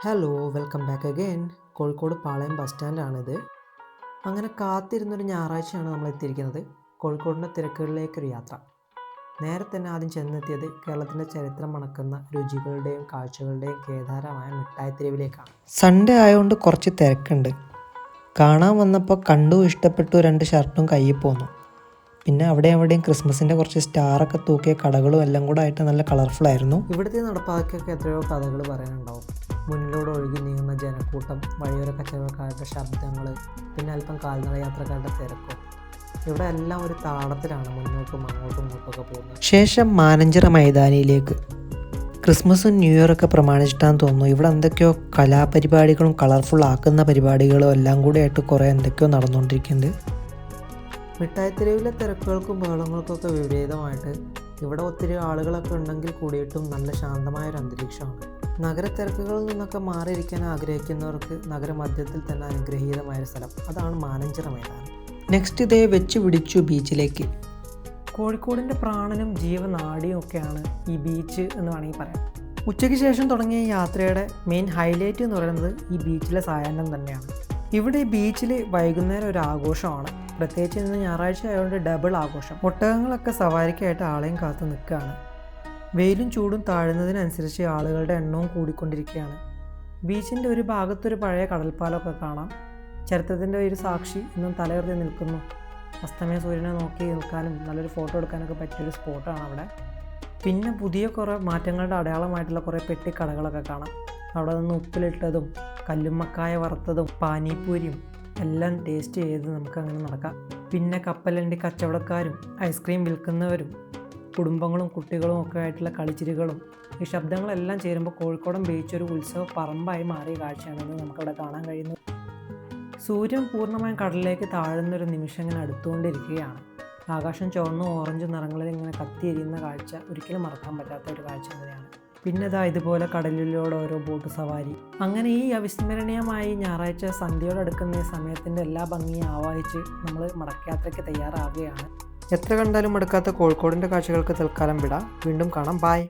Hello welcome back again. Kozhikode Palayam bus സ്റ്റാൻഡാണിത്. അങ്ങനെ കാത്തിരുന്നൊരു ഞായറാഴ്ചയാണ് നമ്മൾ എത്തിയിരിക്കുന്നത്. കോഴിക്കോടിൻ്റെ തിരക്കുകളിലേക്കൊരു യാത്ര. നേരെ തന്നെ ആദ്യം ചെന്നെത്തിയത് കേരളത്തിൻ്റെ ചരിത്രം മണക്കുന്ന രുചികളുടെയും കാഴ്ചകളുടെയും കേദാരമായ മിഠായിത്തെരുവിലേക്കാണ്. സൺഡേ ആയതുകൊണ്ട് കുറച്ച് തിരക്കുണ്ട്. കാണാൻ വന്നപ്പോൾ കണ്ടു ഇഷ്ടപ്പെട്ടു, 2 ഷർട്ടും കയ്യിൽ പോന്നു. പിന്നെ അവിടെയും ക്രിസ്മസിൻ്റെ കുറച്ച് സ്റ്റാറൊക്കെ തൂക്കിയ കടകളും എല്ലാം കൂടെ ആയിട്ട് നല്ല കളർഫുൾ ആയിരുന്നു. ഇവിടുത്തെ നടപ്പാക്കിയൊക്കെ എത്രയോ കഥകൾ പറയാനുണ്ടാവും. മുന്നിലൂടെ ഒഴുകി നീങ്ങുന്ന ജനക്കൂട്ടം, വഴിയോര കച്ചവടക്കാരുടെ ശബ്ദങ്ങൾ, പിന്നെ അല്പം കാൽനട യാത്രക്കാരുടെ തിരക്കും. ഇവിടെ എല്ലാം ഒരു താളത്തിലാണ് മുന്നോട്ടും ഇങ്ങോട്ടൊക്കെ പോകുന്നത്. ശേഷം മാനഞ്ചിറ മൈതാനിയിലേക്ക്. ക്രിസ്മസും ന്യൂ ഇയറൊക്കെ പ്രമാണിച്ചിട്ടാന്ന് തോന്നുന്നു ഇവിടെ എന്തൊക്കെയോ കലാപരിപാടികളും കളർഫുൾ ആക്കുന്ന പരിപാടികളും എല്ലാം കൂടെ ആയിട്ട് കുറേ എന്തൊക്കെയോ നടന്നുകൊണ്ടിരിക്കുന്നുണ്ട്. മിഠായിത്തെരുവിലെ തിരക്കുകൾക്കും ബഹളങ്ങൾക്കൊക്കെ വിപരീതമായിട്ട് ഇവിടെ ഒത്തിരി ആളുകളൊക്കെ ഉണ്ടെങ്കിൽ കൂടിയിട്ടും നല്ല ശാന്തമായൊരു അന്തരീക്ഷമാണ്. നഗരത്തിരക്കുകളിൽ നിന്നൊക്കെ മാറിയിരിക്കാൻ ആഗ്രഹിക്കുന്നവർക്ക് നഗരമധ്യത്തിൽ തന്നെ അനുഗ്രഹീതമായൊരു സ്ഥലം, അതാണ് മാനഞ്ചിറ മൈതാനം. നെക്സ്റ്റ് ഇതേ വെച്ച് പിടിച്ചു ബീച്ചിലേക്ക്. കോഴിക്കോടിൻ്റെ പ്രാണനും ജീവനാഡിയും ഒക്കെയാണ് ഈ ബീച്ച് എന്ന് വേണമെങ്കിൽ പറയാം. ഉച്ചയ്ക്ക് ശേഷം തുടങ്ങിയ യാത്രയുടെ മെയിൻ ഹൈലൈറ്റ് എന്ന് പറയുന്നത് ഈ ബീച്ചിലെ സായാഹ്നം തന്നെയാണ്. ഇവിടെ ഈ ബീച്ചിൽ വൈകുന്നേരം ഒരു ആഘോഷമാണ്. പ്രത്യേകിച്ച് ഇന്ന് ഞായറാഴ്ച ആയതുകൊണ്ട് ഡബിൾ ആഘോഷം. ഒട്ടകങ്ങളൊക്കെ സവാരിക്കായിട്ട് ആളെയും കാത്ത് നിൽക്കുകയാണ്. വെയിലും ചൂടും താഴുന്നതിനനുസരിച്ച് ആളുകളുടെ എണ്ണവും കൂടിക്കൊണ്ടിരിക്കുകയാണ്. ബീച്ചിൻ്റെ ഒരു ഭാഗത്തൊരു പഴയ കടൽപ്പാലമൊക്കെ കാണാം. ചരിത്രത്തിൻ്റെ ഒരു സാക്ഷി ഇന്നും തലയുയർത്തി നിൽക്കുന്നു. അസ്തമയ സൂര്യനെ നോക്കി നിൽക്കാനും നല്ലൊരു ഫോട്ടോ എടുക്കാനൊക്കെ പറ്റിയൊരു സ്പോട്ടാണ് അവിടെ. പിന്നെ പുതിയ കുറേ മാറ്റങ്ങളുടെ അടയാളമായിട്ടുള്ള കുറേ പെട്ടിക്കടകളൊക്കെ കാണാം. അവിടെ നിന്ന് ഉപ്പിലിട്ടതും കല്ലുമ്മക്കായ വറുത്തതും പാനിപ്പൂരിയും എല്ലാം ടേസ്റ്റ് ചെയ്ത് നമുക്കങ്ങനെ നടക്കാം. പിന്നെ കപ്പലണ്ടി കച്ചവടക്കാരും ഐസ്ക്രീം വിൽക്കുന്നവരും കുടുംബങ്ങളും കുട്ടികളും ഒക്കെ ആയിട്ടുള്ള കളിച്ചിരികളും ഈ ശബ്ദങ്ങളെല്ലാം ചേരുമ്പോൾ കോഴിക്കോടൻ ബീച്ച് ഒരു ഉത്സവ പറമ്പായി മാറിയ കാഴ്ചയാണെന്ന് നമുക്കവിടെ കാണാൻ കഴിയുന്നു. സൂര്യൻ പൂർണ്ണമായും കടലിലേക്ക് താഴുന്നൊരു നിമിഷം ഇങ്ങനെ അടുത്തുകൊണ്ടിരിക്കുകയാണ്. ആകാശം ചുവന്നും ഓറഞ്ച് നിറങ്ങളിൽ ഇങ്ങനെ കത്തിയെരിയുന്ന കാഴ്ച ഒരിക്കലും മറക്കാൻ പറ്റാത്ത ഒരു കാഴ്ച തന്നെയാണ്. പിന്നെ ഇതുപോലെ കടലിലൂടെ ഓരോ ബോട്ട് സവാരി. അങ്ങനെ ഈ അവിസ്മരണീയമായി ഞായറാഴ്ച സന്ധ്യയോടടുക്കുന്ന ഈ സമയത്തിൻ്റെ എല്ലാ ഭംഗിയും ആവാഹിച്ച് നമ്മൾ മടക്കയാത്രയ്ക്ക് തയ്യാറാവുകയാണ്. എത്ര കണ്ടാലും മടുക്കാത്ത കോഴിക്കോടിൻ്റെ കാഴ്ചകൾക്ക് തൽക്കാലം വിടാം. വീണ്ടും കാണാം. ബൈ.